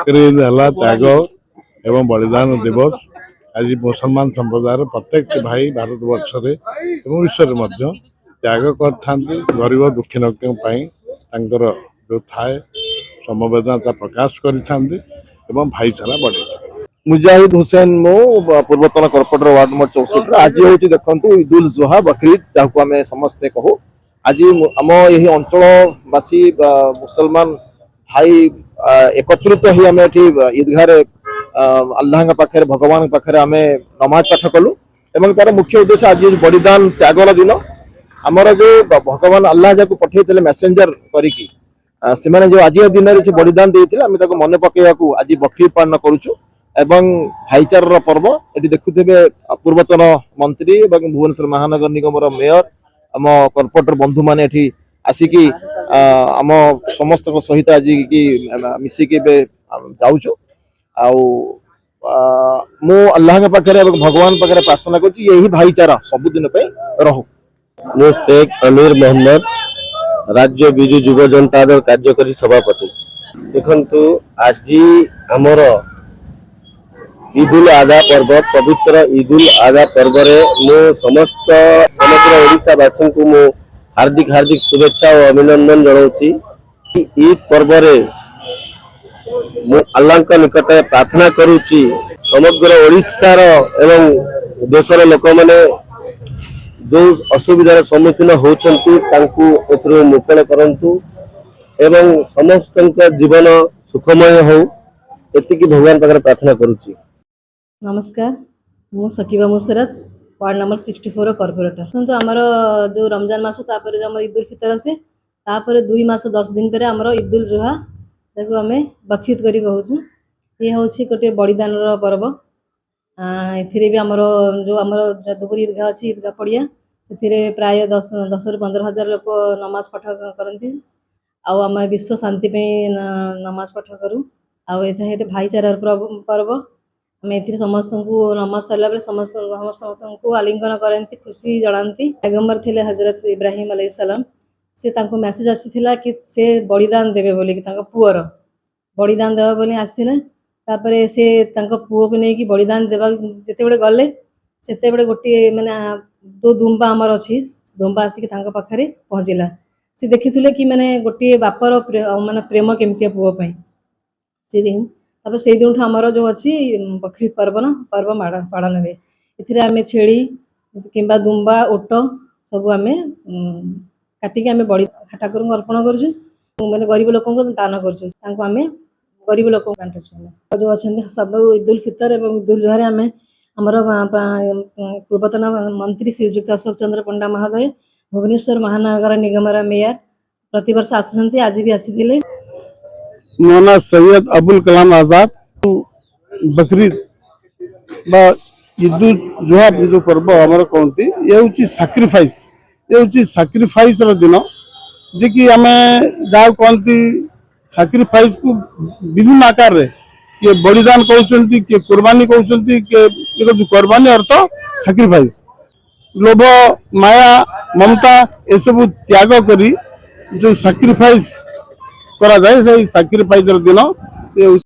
बकरीद है त्याग एवं बलिदान दिवस। आज मुसलमान संप्रदाय प्रत्येक भाई भारत वर्ष विश्व में त्याग कर गरीब दुखी लोकों जो थाए समवेदनता प्रकाश कर भाईचारा बढ़े। मुजाहिद हुसैन मो पूर्वतन कॉर्पोरेटर वार्ड नंबर 64 आज हूँ देखो ईद उल जुहा बकरीद जहाँ आम समस्ते कहू। आज आम यही अंचलवासी मुसलमान भाई एकत्रित ही आम ईदगाह अल्लाह पाखे भगवान पाखे आम नमाज पाठ कलु। तार मुख्य उद्देश्य आज बलिदान त्यागर दिन आमर जो भगवान अल्लाह जहाँ पठे मेसेंजर करके जो आज दिन में बलिदान देते आम मन पकड़ा आज बकरीद पालन करुचु एवं भाईचार पर्व। ये देखुथे पूर्वतन मंत्री भुवनेश्वर महानगर निगम मेयर आम कॉर्पोरेटर बंधु मैंने आसिकी आम समस्त सहित आज की मिसिकी जाऊँ मु अल्लाह पाखे भगवान पाखे प्रार्थना कर यही भाईचारा सबुदिन रहू। मु शेख अमीर मोहम्मद राज्य बिजु युव जनता दल कार्यकारी सभापति। देखंतु आज आमर ईद उल आधा पर्व पवित्र ईद उल आधा पर्व रे मु समस्त समग्र ओडिशावासी को मु हार्दिक हार्दिक शुभेच्छा और अभिनंदन जनाऊँगी। ईद पर्व रे मु अल्लाह का निकट प्रार्थना करुच्ची समग्र ओडिशार एवं देशर लोक मैंने जो असुविधार सम्मुखीन होती मुक्त करंतु एवं समस्त जीवन सुखमय हो एति भगवान पाखे प्रार्थना करुच्ची। नमस्कार, मु सकीबा मुसरत वार्ड नंबर 64 कॉर्पोरेटर। तो आमर जो रमजान मास तापर जो ईद उल फितर आसे तापर 2 मास 10 दिन पर आमर ईद उल जुहा ताको आमे बकरीद करी कहूँ। ये हूँ गोटे बलिदान पर्व। एथिरे भी आमर जो आमर जादुपुर ईदगाह अच्छी ईदगाह पड़िया से प्राय 10 ରୁ 15,000 लोक नमाज पाठ करती आम विश्व शांति नमाज पाठ करूँ। आए भाईचारार पर्व आम ए समस्त को नमाज सरला समस्त को आलिंगन करती खुशी जनाती। पैगंबर थे हजरत इब्राहिम अलैहिस्सलाम से मैसेज आसीला कि से बलिदान देवे बोली पुअर बलिदान देवा बोली आसते से पुओ को लेकिन बलिदान देवा जिते गले से गोटे माने दो दुम्बा आमर अच्छी दुम्बा आसिक पाखे पहुँचला। सी देखी कि माने गोटे बापर माने प्रेम केमती पुओ से दिन से दिन आमर जो अच्छी बकरीद पर्व पालन हुए। ये आम छेली कि दुम्बा ओट सब आम काटिक आम बड़ी ठाकुर अर्पण करुँ मैंने गरीब लोक दान करें गरीब लोक बांटुँ। जो अच्छा सब ईद उल फितर और ईद उल जुहा आम आमर पूर्वतन मंत्री श्रीजुक्त अशोक चंद्र पंडा महोदय भुवनेश्वर महानगर निगम मेयर प्रतिवर्ष आसुँच आज भी आसी। मौना सैयद अबुल कलाम आजाद बकरीद ईद उल जुहा जो पर्व आमर कहती ये हूँ सैक्रिफाइस ये हूँ सैक्रिफाइस दिन जे कि आम जहाँ कहती सैक्रिफाइस को विभिन्न आकार रे किए बलिदान कहते किए कुर्बानी कहते किए कुर्बानी अर्थ सैक्रिफाइस लोभ माया ममता ये सब त्याग करी जो सैक्रिफाइस करा जाए से सैक्रिफाइस दिन ये